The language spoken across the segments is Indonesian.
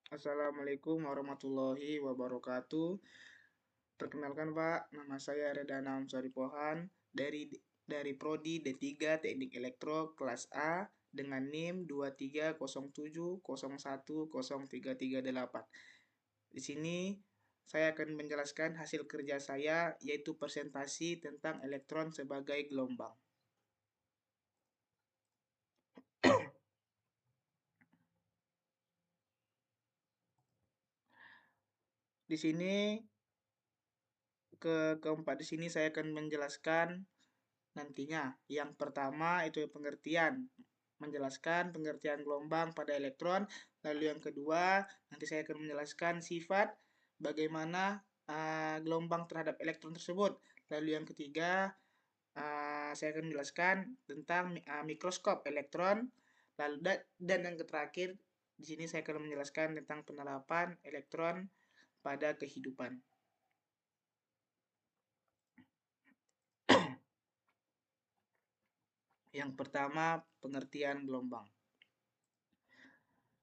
Assalamualaikum warahmatullahi wabarakatuh. Perkenalkan Pak, nama saya Redana Amsari Pohan dari Prodi D3 Teknik Elektro kelas A dengan NIM 2307010338. Di sini saya akan menjelaskan hasil kerja saya yaitu presentasi tentang elektron sebagai gelombang. Di sini keempat di sini saya akan menjelaskan nantinya. Yang pertama itu pengertian, menjelaskan pengertian gelombang pada elektron. Lalu yang kedua, nanti saya akan menjelaskan sifat bagaimana gelombang terhadap elektron tersebut. Lalu yang ketiga, saya akan menjelaskan tentang mikroskop elektron. Lalu dan yang terakhir, di sini saya akan menjelaskan tentang penerapan elektron pada kehidupan. Yang pertama, pengertian gelombang.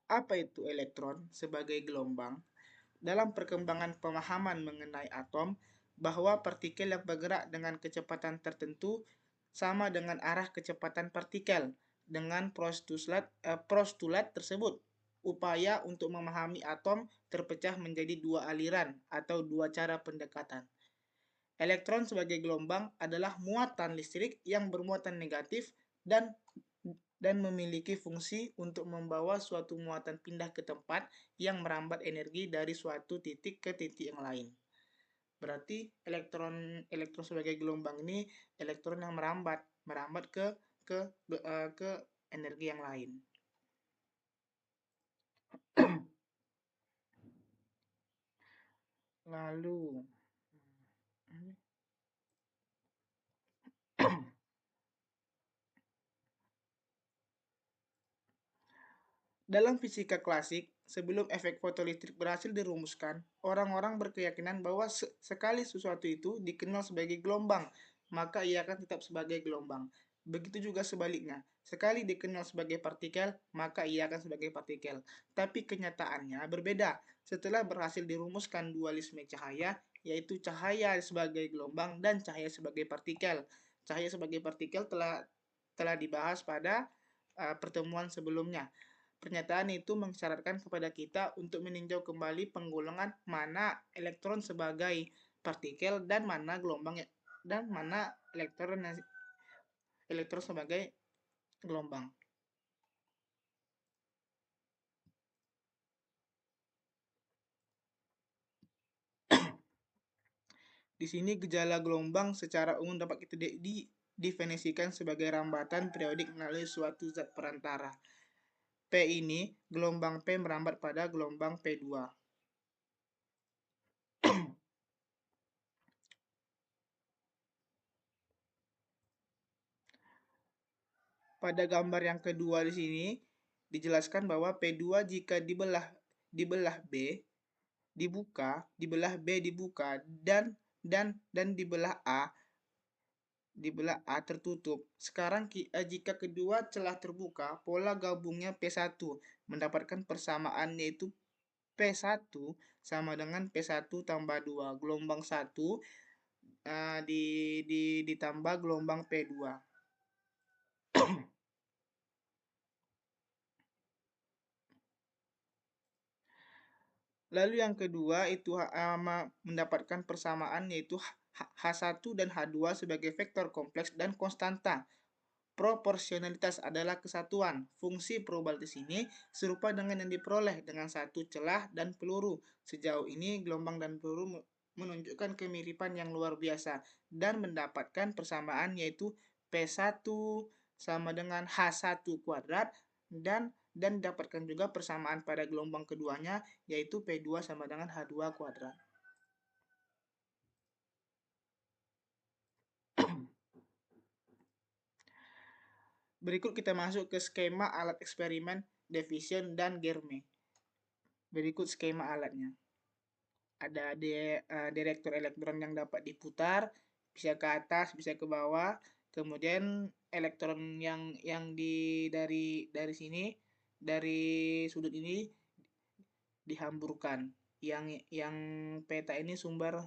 Apa itu elektron sebagai gelombang? Dalam perkembangan pemahaman mengenai atom, bahwa partikel yang bergerak dengan kecepatan tertentu sama dengan arah kecepatan partikel dengan postulat tersebut. Upaya untuk memahami atom terpecah menjadi dua aliran atau dua cara pendekatan. Elektron sebagai gelombang adalah muatan listrik yang bermuatan negatif dan memiliki fungsi untuk membawa suatu muatan pindah ke tempat yang merambat energi dari suatu titik ke titik yang lain. Berarti elektron elektron sebagai gelombang ini elektron yang merambat ke energi yang lain. Lalu dalam fisika klasik, sebelum efek fotolistrik berhasil dirumuskan, orang-orang berkeyakinan bahwa sekali sesuatu itu dikenal sebagai gelombang, maka ia akan tetap sebagai gelombang. Begitu juga sebaliknya, sekali dikenal sebagai partikel, maka ia akan sebagai partikel. Tapi kenyataannya berbeda. Setelah berhasil dirumuskan dualisme cahaya, yaitu cahaya sebagai gelombang dan cahaya sebagai partikel. Cahaya sebagai partikel telah dibahas pada pertemuan sebelumnya. Pernyataan itu mensyaratkan kepada kita untuk meninjau kembali penggolongan mana elektron sebagai partikel dan mana elektron sebagai gelombang. Di sini gejala gelombang secara umum dapat kita didefinisikan sebagai rambatan periodik melalui suatu zat perantara. P ini, gelombang P merambat pada gelombang P2. Pada gambar yang kedua di sini dijelaskan bahwa P2 jika dibelah B dibelah B dibuka dan dibelah A tertutup. Sekarang jika kedua celah terbuka, pola gabungnya P1 mendapatkan persamaan yaitu P1 sama dengan P1 tambah 2. Gelombang 1 ditambah gelombang P2. Lalu yang kedua itu mendapatkan persamaan yaitu H1 dan H2 sebagai vektor kompleks dan konstanta. Proporsionalitas adalah kesatuan. Fungsi probabilitas ini serupa dengan yang diperoleh dengan satu celah dan peluru. Sejauh ini gelombang dan peluru menunjukkan kemiripan yang luar biasa dan mendapatkan persamaan yaitu P1 sama dengan H1 kuadrat dan dapatkan juga persamaan pada gelombang keduanya yaitu P2 sama dengan H2 kuadrat. Berikut kita masuk ke skema alat eksperimen Division dan Germe. Berikut skema alatnya. Ada direktur elektron yang dapat diputar, bisa ke atas, bisa ke bawah. Kemudian elektron yang dari sini, dari sudut ini dihamburkan. Yang peta ini sumber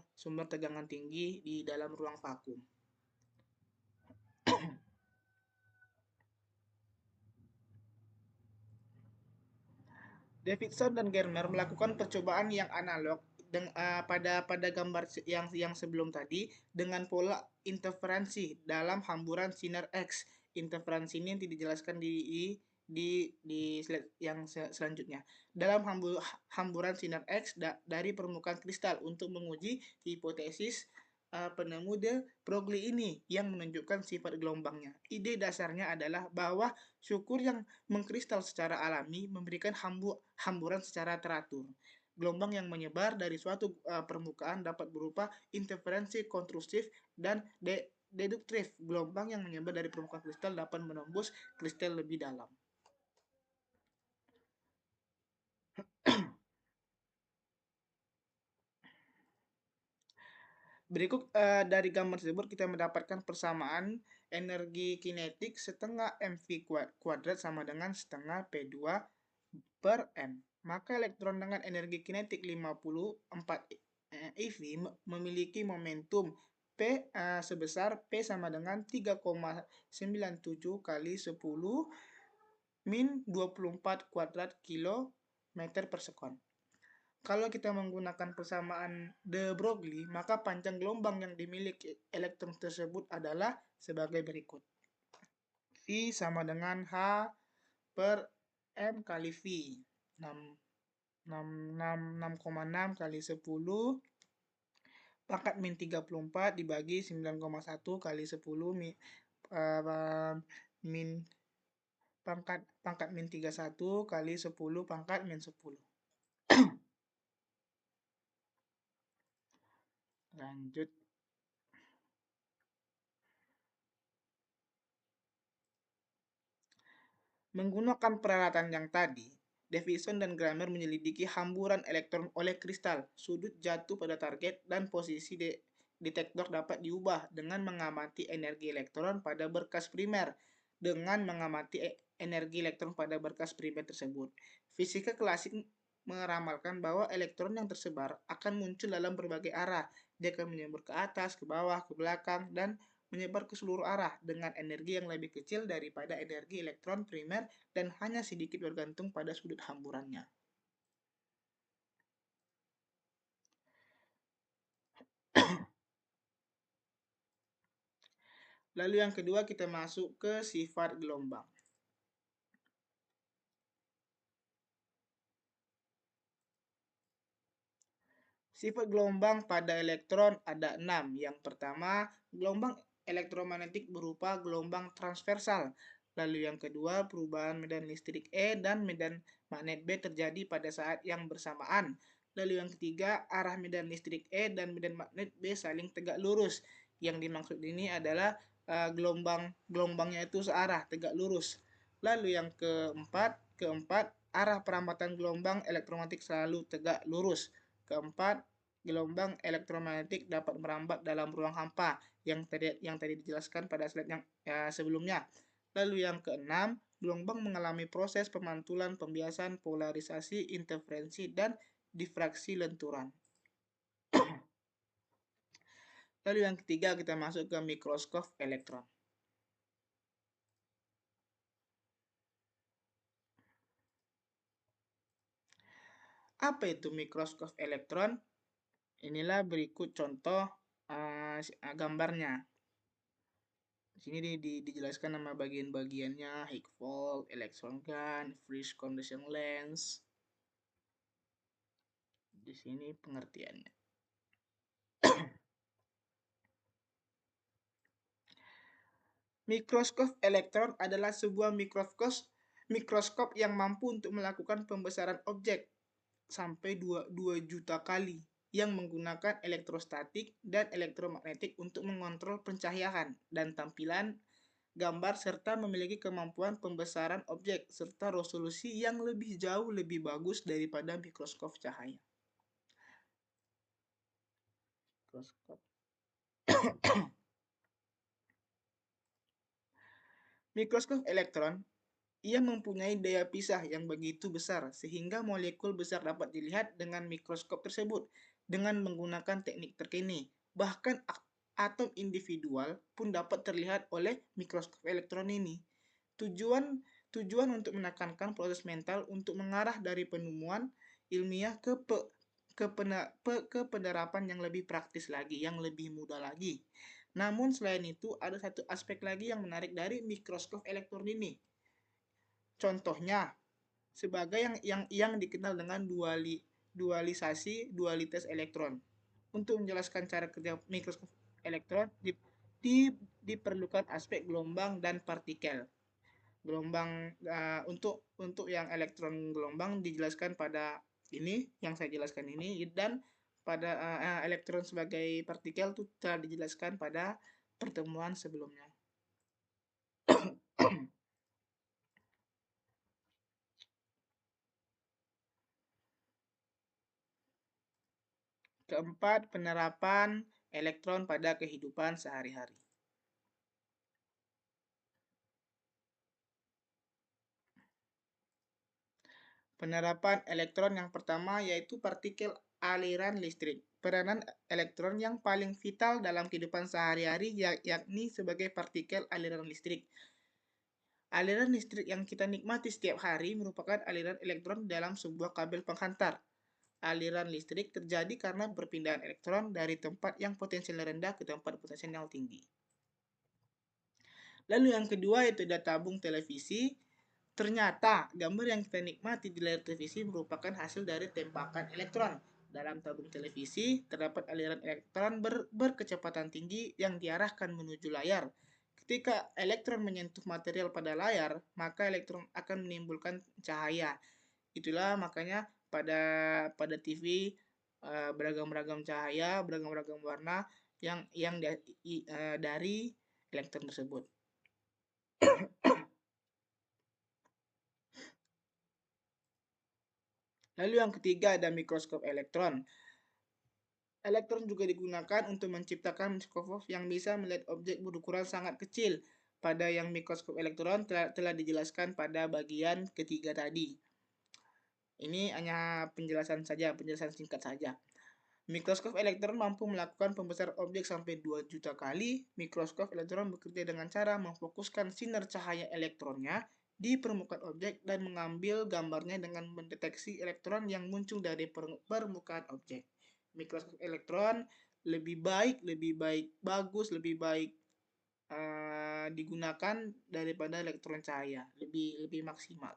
tegangan tinggi di dalam ruang vakum. Davidson dan Germer melakukan percobaan yang analog pada gambar yang sebelum tadi dengan pola interferensi dalam hamburan sinar X. Interferensi ini yang dijelaskan di slide yang selanjutnya. Dalam hamburan sinar X dari permukaan kristal untuk menguji hipotesis penemu de Broglie ini yang menunjukkan sifat gelombangnya. Ide dasarnya adalah bahwa syukur yang mengkristal secara alami memberikan hamburan secara teratur. Gelombang yang menyebar dari suatu permukaan dapat berupa interferensi kontrusif dan deduktif. Gelombang yang menyebar dari permukaan kristal dapat menembus kristal lebih dalam. Berikut dari gambar tersebut kita mendapatkan persamaan energi kinetik setengah mv kuadrat sama dengan setengah P2 per M. Maka elektron dengan energi kinetik 54 eV memiliki momentum P sebesar P sama dengan 3,97 kali 10 min 24 kuadrat kilometer per sekon. Kalau kita menggunakan persamaan de Broglie, maka panjang gelombang yang dimiliki elektron tersebut adalah sebagai berikut. V sama dengan H per M kali V. 6,6 kali 10 pangkat min 34 dibagi 9,1 kali 10 min pangkat min 31 kali 10 pangkat min 10. Lanjut. Menggunakan peralatan yang tadi, Davidson dan Grammer menyelidiki hamburan elektron oleh kristal, sudut jatuh pada target, dan posisi detektor dapat diubah dengan mengamati energi elektron pada berkas primer. Dengan mengamati energi elektron pada berkas primer tersebut, fisika klasik meramalkan bahwa elektron yang tersebar akan muncul dalam berbagai arah. Dia akan menyebar ke atas, ke bawah, ke belakang, dan menyebar ke seluruh arah dengan energi yang lebih kecil daripada energi elektron primer dan hanya sedikit bergantung pada sudut hamburannya. Lalu yang kedua kita masuk ke sifat gelombang. Sifat gelombang pada elektron ada 6. Yang pertama, gelombang elektromagnetik berupa gelombang transversal. Lalu yang kedua, perubahan medan listrik E dan medan magnet B terjadi pada saat yang bersamaan. Lalu yang ketiga, arah medan listrik E dan medan magnet B saling tegak lurus. Yang dimaksud ini adalah gelombangnya itu searah, tegak lurus. Lalu yang keempat, arah perambatan gelombang elektromagnetik selalu tegak lurus. Keempat, gelombang elektromagnetik dapat merambat dalam ruang hampa yang tadi dijelaskan pada slide yang sebelumnya. Lalu yang keenam, gelombang mengalami proses pemantulan, pembiasan, polarisasi, interferensi, dan difraksi lenturan. Lalu yang ketiga kita masuk ke mikroskop elektron. Apa itu mikroskop elektron? Inilah berikut contoh gambarnya. Di sini dijelaskan nama bagian-bagiannya, Higgs-Fold, electron gun, Frisch condension lens. Di sini pengertiannya. Mikroskop elektron adalah sebuah mikroskop yang mampu untuk melakukan pembesaran objek sampai 2 juta kali yang menggunakan elektrostatik dan elektromagnetik untuk mengontrol pencahayaan dan tampilan gambar serta memiliki kemampuan pembesaran objek serta resolusi yang lebih bagus daripada mikroskop cahaya. Mikroskop. Mikroskop elektron Ia mempunyai daya pisah yang begitu besar sehingga molekul besar dapat dilihat dengan mikroskop tersebut dengan menggunakan teknik terkini. Bahkan atom individual pun dapat terlihat oleh mikroskop elektron ini. Tujuan tujuan untuk menekankan proses mental untuk mengarah dari penemuan ilmiah ke penerapan yang lebih praktis lagi, yang lebih mudah lagi. Namun selain itu ada satu aspek lagi yang menarik dari mikroskop elektron ini. Contohnya sebagai yang dikenal dengan dualitas elektron. Untuk menjelaskan cara kerja mikroskop elektron di, diperlukan aspek gelombang dan partikel. Gelombang untuk yang elektron gelombang dijelaskan pada ini yang saya jelaskan ini, dan pada elektron sebagai partikel itu telah dijelaskan pada pertemuan sebelumnya. Keempat, penerapan elektron pada kehidupan sehari-hari. Penerapan elektron yang pertama yaitu partikel aliran listrik. Peranan elektron yang paling vital dalam kehidupan sehari-hari yakni sebagai partikel aliran listrik. Aliran listrik yang kita nikmati setiap hari merupakan aliran elektron dalam sebuah kabel penghantar. Aliran listrik terjadi karena perpindahan elektron dari tempat yang potensial rendah ke tempat potensial yang tinggi. Lalu yang kedua itu ada tabung televisi. Ternyata gambar yang kita nikmati di layar televisi merupakan hasil dari tembakan elektron. Dalam tabung televisi terdapat aliran elektron berkecepatan tinggi yang diarahkan menuju layar. Ketika elektron menyentuh material pada layar, maka elektron akan menimbulkan cahaya. Itulah makanya pada TV beragam-ragam cahaya, beragam-ragam warna yang dari elektron tersebut. Lalu yang ketiga ada mikroskop elektron. Elektron juga digunakan untuk menciptakan mikroskop yang bisa melihat objek berukuran sangat kecil. Pada yang mikroskop elektron telah dijelaskan pada bagian ketiga tadi. Ini hanya penjelasan singkat saja. Mikroskop elektron mampu melakukan pembesaran objek sampai 2 juta kali. Mikroskop elektron bekerja dengan cara memfokuskan sinar cahaya elektronnya di permukaan objek dan mengambil gambarnya dengan mendeteksi elektron yang muncul dari permukaan objek. Mikroskop elektron lebih bagus, lebih baik digunakan daripada elektron cahaya, lebih maksimal.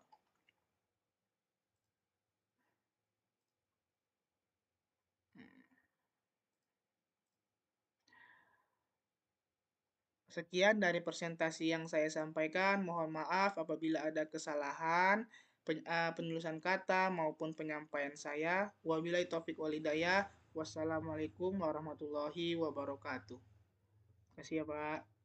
Sekian dari presentasi yang saya sampaikan. Mohon maaf apabila ada kesalahan penulisan kata maupun penyampaian saya. Wabillahi taufik walhidayah. Wassalamualaikum warahmatullahi wabarakatuh. Terima kasih ya, Pak.